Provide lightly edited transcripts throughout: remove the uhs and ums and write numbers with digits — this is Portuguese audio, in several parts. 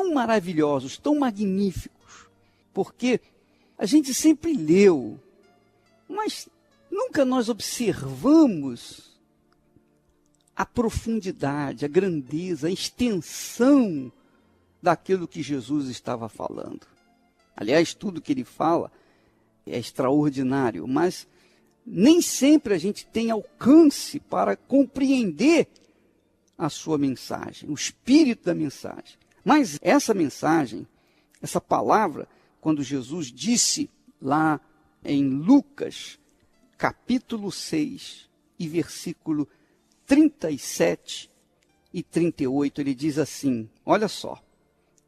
tão maravilhosos, tão magníficos, porque a gente sempre leu, mas nunca nós observamos a profundidade, a grandeza, a extensão daquilo que Jesus estava falando. Aliás, tudo que ele fala é extraordinário, mas nem sempre a gente tem alcance para compreender a sua mensagem, o espírito da mensagem. Mas essa mensagem, essa palavra, quando Jesus disse lá em Lucas, capítulo 6, e versículo 37 e 38, ele diz assim, olha só,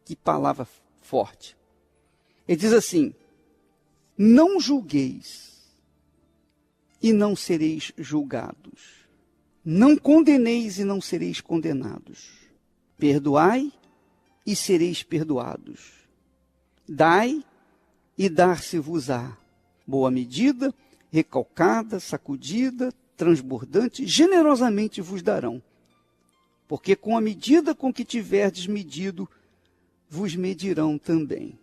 que palavra forte. Ele diz assim, não julgueis e não sereis julgados. Não condeneis e não sereis condenados. Perdoai e sereis perdoados. Dai e dar-se-vos-á. Boa medida, recalcada, sacudida, transbordante, generosamente vos darão. Porque com a medida com que tiverdes medido, vos medirão também.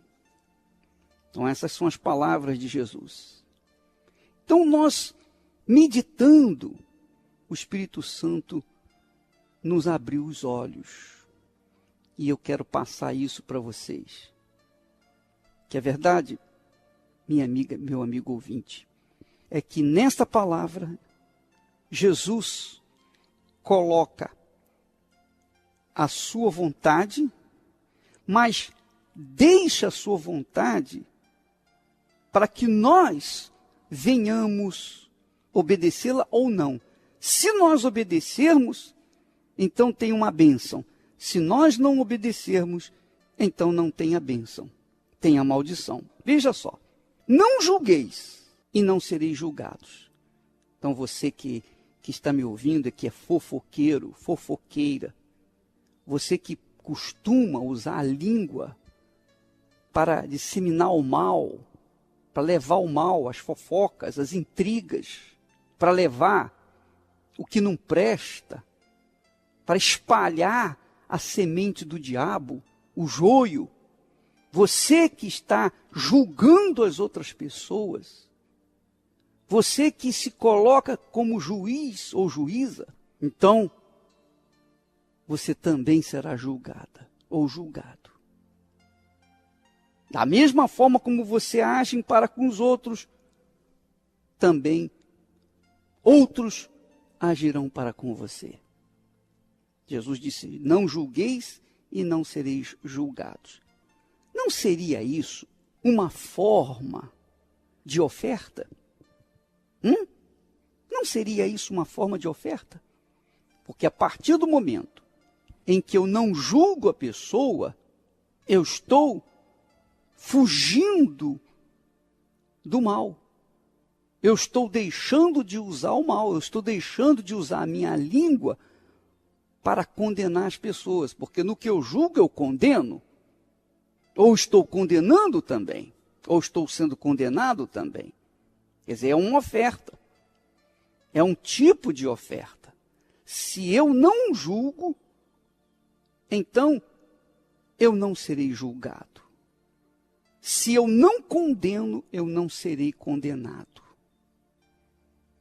Então essas são as palavras de Jesus. Então nós, meditando, o Espírito Santo nos abriu os olhos. E eu quero passar isso para vocês. Que a verdade, minha amiga, meu amigo ouvinte, é que nesta palavra, Jesus coloca a sua vontade, mas deixa a sua vontade para que nós venhamos obedecê-la ou não. Se nós obedecermos, então tem uma bênção. Se nós não obedecermos, então não tem a bênção, tem a maldição. Veja só, não julgueis e não sereis julgados. Então você que está me ouvindo, que é fofoqueiro, fofoqueira, você que costuma usar a língua para disseminar o mal, para levar o mal, as fofocas, as intrigas, para levar o que não presta, para espalhar a semente do diabo, o joio. Você que está julgando as outras pessoas, você que se coloca como juiz ou juíza, então você também será julgada ou julgado. Da mesma forma como você age para com os outros, também outros agirão para com você. Jesus disse, não julgueis e não sereis julgados. Não seria isso uma forma de oferta? Não seria isso uma forma de oferta? Porque a partir do momento em que eu não julgo a pessoa, eu estou fugindo do mal. Eu estou deixando de usar o mal, eu estou deixando de usar a minha língua para condenar as pessoas, porque no que eu julgo eu condeno, ou estou condenando também, ou estou sendo condenado também. Quer dizer, é uma oferta, é um tipo de oferta. Se eu não julgo, então eu não serei julgado. Se eu não condeno, eu não serei condenado.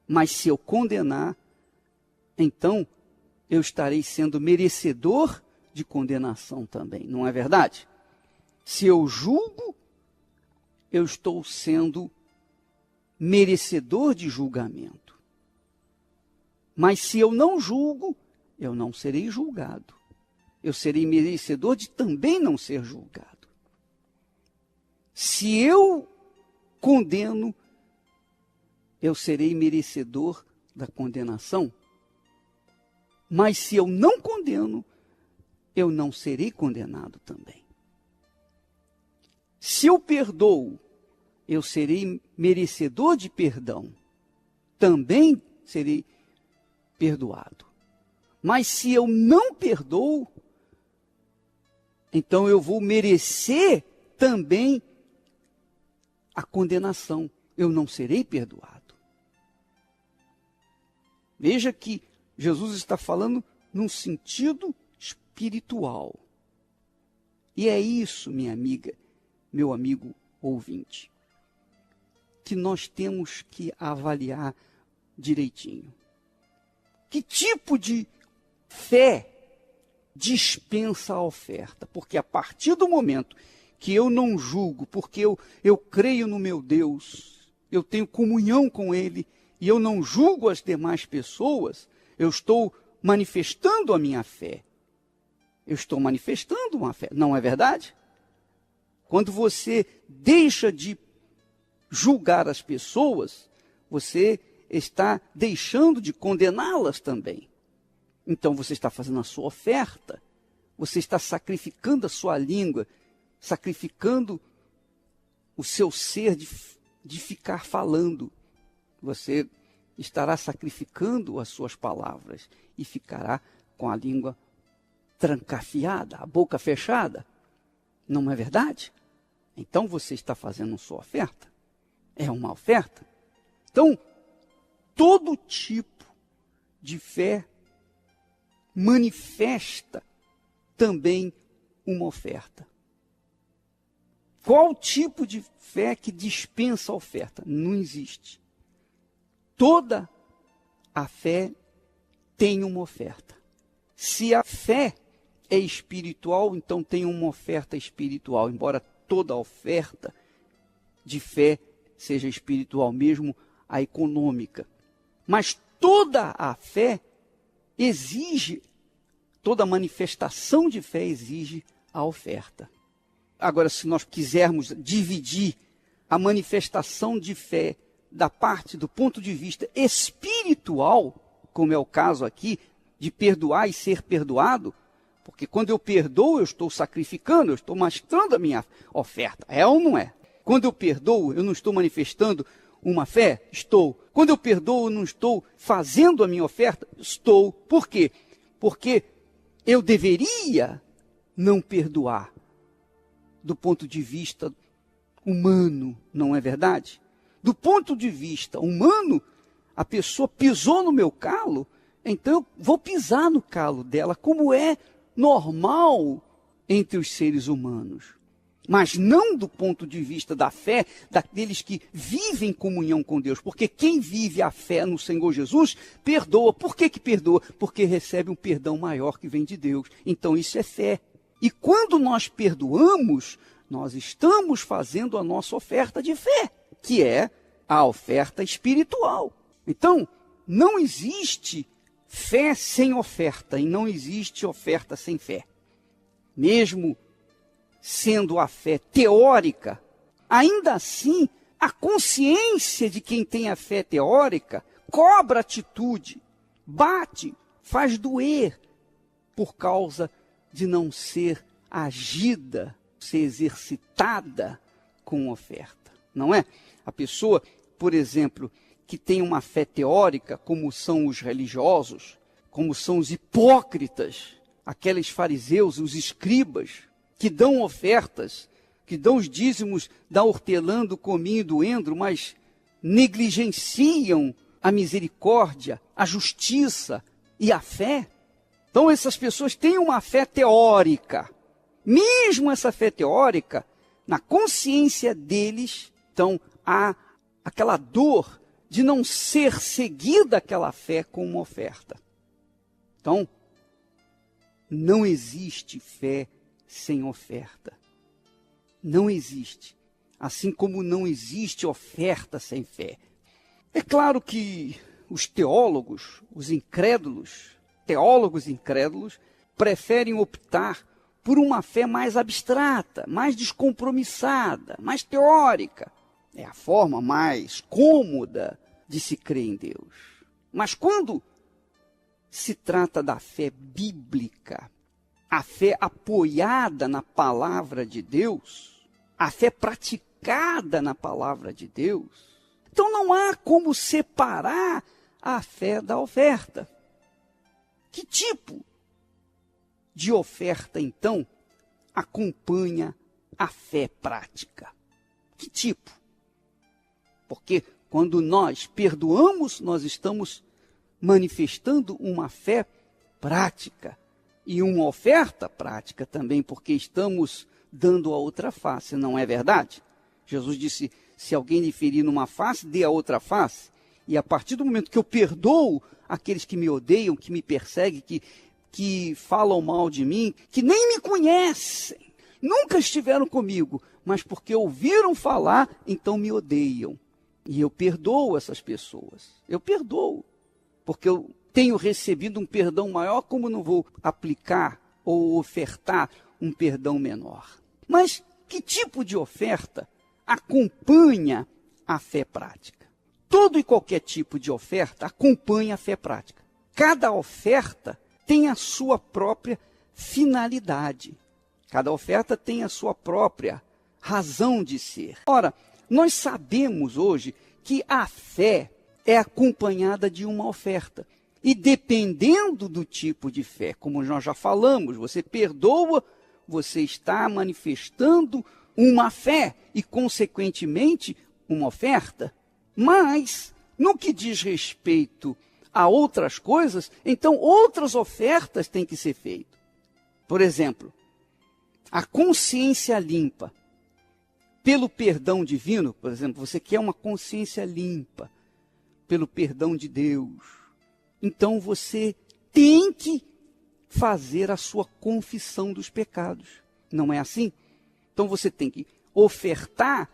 Mas se eu condenar, então eu estarei sendo merecedor de condenação também, não é verdade? Se eu julgo, eu estou sendo merecedor de julgamento. Mas se eu não julgo, eu não serei julgado. Eu serei merecedor de também não ser julgado. Se eu condeno, eu serei merecedor da condenação. Mas se eu não condeno, eu não serei condenado também. Se eu perdoo, eu serei merecedor de perdão. Também serei perdoado. Mas se eu não perdoo, então eu vou merecer também a condenação. Eu não serei perdoado. Veja que Jesus está falando num sentido espiritual. E é isso, minha amiga, meu amigo ouvinte, que nós temos que avaliar direitinho. Que tipo de fé dispensa a oferta? Porque a partir do momento que eu não julgo, porque eu creio no meu Deus, eu tenho comunhão com Ele, e eu não julgo as demais pessoas, eu estou manifestando a minha fé. Eu estou manifestando uma fé, não é verdade? Quando você deixa de julgar as pessoas, você está deixando de condená-las também. Então você está fazendo a sua oferta, você está sacrificando a sua língua, sacrificando o seu ser de ficar falando. Você estará sacrificando as suas palavras e ficará com a língua trancafiada, a boca fechada. Não é verdade? Então você está fazendo sua oferta. É uma oferta. Então, todo tipo de fé manifesta também uma oferta. Qual tipo de fé que dispensa a oferta? Não existe. Toda a fé tem uma oferta. Se a fé é espiritual, então tem uma oferta espiritual, embora toda oferta de fé seja espiritual, mesmo a econômica. Mas toda a fé exige, toda manifestação de fé exige a oferta. Agora, se nós quisermos dividir a manifestação de fé da parte do ponto de vista espiritual, como é o caso aqui, de perdoar e ser perdoado, porque quando eu perdoo, eu estou sacrificando, eu estou mostrando a minha oferta. É ou não é? Quando eu perdoo, eu não estou manifestando uma fé? Estou. Quando eu perdoo, eu não estou fazendo a minha oferta? Estou. Por quê? Porque eu deveria não perdoar do ponto de vista humano, não é verdade? Do ponto de vista humano, a pessoa pisou no meu calo, então eu vou pisar no calo dela, como é normal entre os seres humanos. Mas não do ponto de vista da fé daqueles que vivem em comunhão com Deus. Porque quem vive a fé no Senhor Jesus, perdoa. Por que perdoa? Porque recebe um perdão maior que vem de Deus. Então isso é fé. E quando nós perdoamos, nós estamos fazendo a nossa oferta de fé, que é a oferta espiritual. Então, não existe fé sem oferta e não existe oferta sem fé. Mesmo sendo a fé teórica, ainda assim, a consciência de quem tem a fé teórica cobra atitude, bate, faz doer, por causa de não ser agida, ser exercitada com oferta, não é? A pessoa, por exemplo, que tem uma fé teórica, como são os religiosos, como são os hipócritas, aqueles fariseus, os escribas, que dão ofertas, que dão os dízimos da hortelã, do cominho e do endro, mas negligenciam a misericórdia, a justiça e a fé. Então essas pessoas têm uma fé teórica. Mesmo essa fé teórica, na consciência deles, então há aquela dor de não ser seguida aquela fé com uma oferta. Então, não existe fé sem oferta. Não existe. Assim como não existe oferta sem fé. É claro que os teólogos, os incrédulos, teólogos incrédulos, preferem optar por uma fé mais abstrata, mais descompromissada, mais teórica. É a forma mais cômoda de se crer em Deus. Mas quando se trata da fé bíblica, a fé apoiada na palavra de Deus, a fé praticada na palavra de Deus, então não há como separar a fé da oferta. Que tipo de oferta, então, acompanha a fé prática? Que tipo? Porque quando nós perdoamos, nós estamos manifestando uma fé prática e uma oferta prática também, porque estamos dando a outra face, não é verdade? Jesus disse, se alguém lhe ferir numa face, dê a outra face. E a partir do momento que eu perdoo aqueles que me odeiam, que me perseguem, que falam mal de mim, que nem me conhecem, nunca estiveram comigo, mas porque ouviram falar, então me odeiam. E eu perdoo essas pessoas. Eu perdoo, porque eu tenho recebido um perdão maior, como não vou aplicar ou ofertar um perdão menor? Mas que tipo de oferta acompanha a fé prática? Todo e qualquer tipo de oferta acompanha a fé prática. Cada oferta tem a sua própria finalidade. Cada oferta tem a sua própria razão de ser. Ora, nós sabemos hoje que a fé é acompanhada de uma oferta. E dependendo do tipo de fé, como nós já falamos, você perdoa, você está manifestando uma fé e, consequentemente, uma oferta. Mas, no que diz respeito a outras coisas, então outras ofertas têm que ser feitas. Por exemplo, a consciência limpa. Pelo perdão divino, por exemplo, você quer uma consciência limpa pelo perdão de Deus. Então você tem que fazer a sua confissão dos pecados. Não é assim? Então você tem que ofertar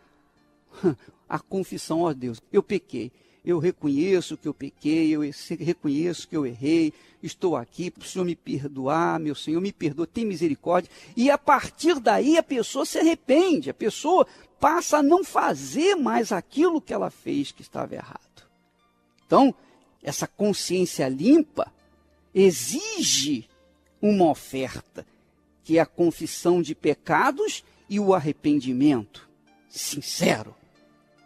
a confissão, ó Deus, eu pequei. Eu reconheço que eu pequei, eu reconheço que eu errei, estou aqui, para o Senhor me perdoar, meu Senhor, me perdoa, tem misericórdia. E a partir daí a pessoa se arrepende, a pessoa passa a não fazer mais aquilo que ela fez que estava errado. Então, essa consciência limpa exige uma oferta, que é a confissão de pecados e o arrependimento sincero.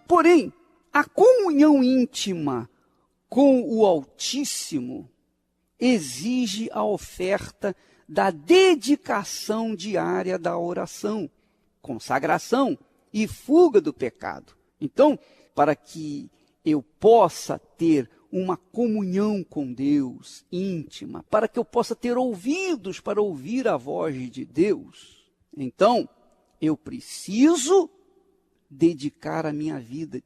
Porém, a comunhão íntima com o Altíssimo exige a oferta da dedicação diária da oração, consagração e fuga do pecado. Então, para que eu possa ter uma comunhão com Deus íntima, para que eu possa ter ouvidos para ouvir a voz de Deus, então eu preciso dedicar a minha vida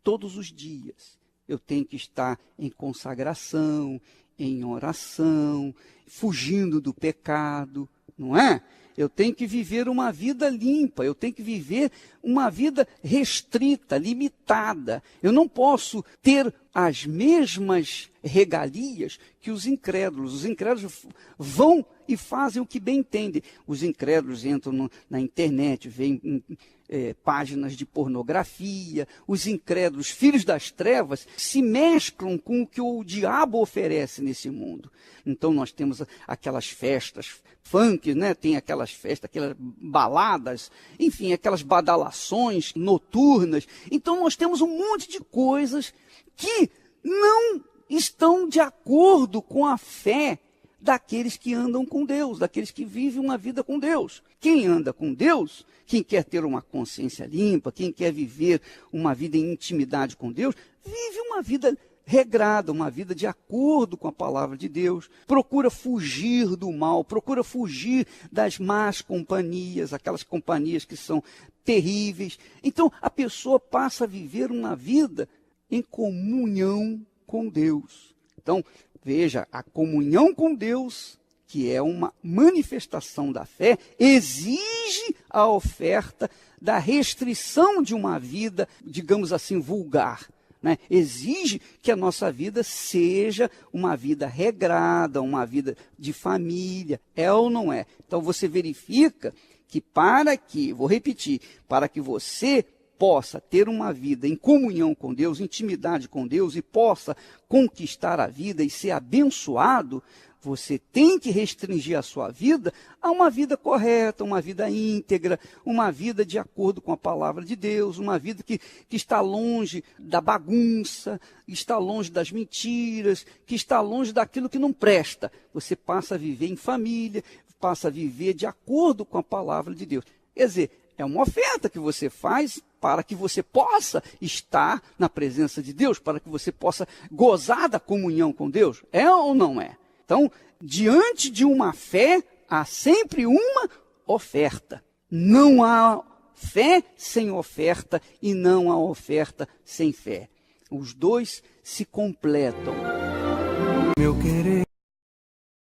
todos os dias. Eu tenho que estar em consagração, em oração, fugindo do pecado, não é? Eu tenho que viver uma vida limpa, eu tenho que viver uma vida restrita, limitada. Eu não posso ter as mesmas regalias que os incrédulos. Os incrédulos vão e fazem o que bem entendem. Os incrédulos entram na internet, veem páginas de pornografia. Os incrédulos, filhos das trevas, se mesclam com o que o diabo oferece nesse mundo. Então nós temos aquelas festas funk, né? Tem aquelas festas, aquelas baladas, enfim, aquelas badalações noturnas. Então nós temos um monte de coisas que não estão de acordo com a fé daqueles que andam com Deus, daqueles que vivem uma vida com Deus. Quem anda com Deus, quem quer ter uma consciência limpa, quem quer viver uma vida em intimidade com Deus, vive uma vida regrada, uma vida de acordo com a palavra de Deus, procura fugir do mal, procura fugir das más companhias, aquelas companhias que são terríveis. Então, a pessoa passa a viver uma vida em comunhão com Deus. Então, veja, a comunhão com Deus, que é uma manifestação da fé, exige a oferta da restrição de uma vida, digamos assim, vulgar. Né? Exige que a nossa vida seja uma vida regrada, uma vida de família, é ou não é? Então você verifica que vou repetir, para que você possa ter uma vida em comunhão com Deus, intimidade com Deus e possa conquistar a vida e ser abençoado, você tem que restringir a sua vida a uma vida correta, uma vida íntegra, uma vida de acordo com a palavra de Deus, uma vida que está longe da bagunça, está longe das mentiras, que está longe daquilo que não presta. Você passa a viver em família, passa a viver de acordo com a palavra de Deus. Quer dizer, é uma oferta que você faz para que você possa estar na presença de Deus, para que você possa gozar da comunhão com Deus. É ou não é? Então, diante de uma fé, há sempre uma oferta. Não há fé sem oferta e não há oferta sem fé. Os dois se completam. Meu querer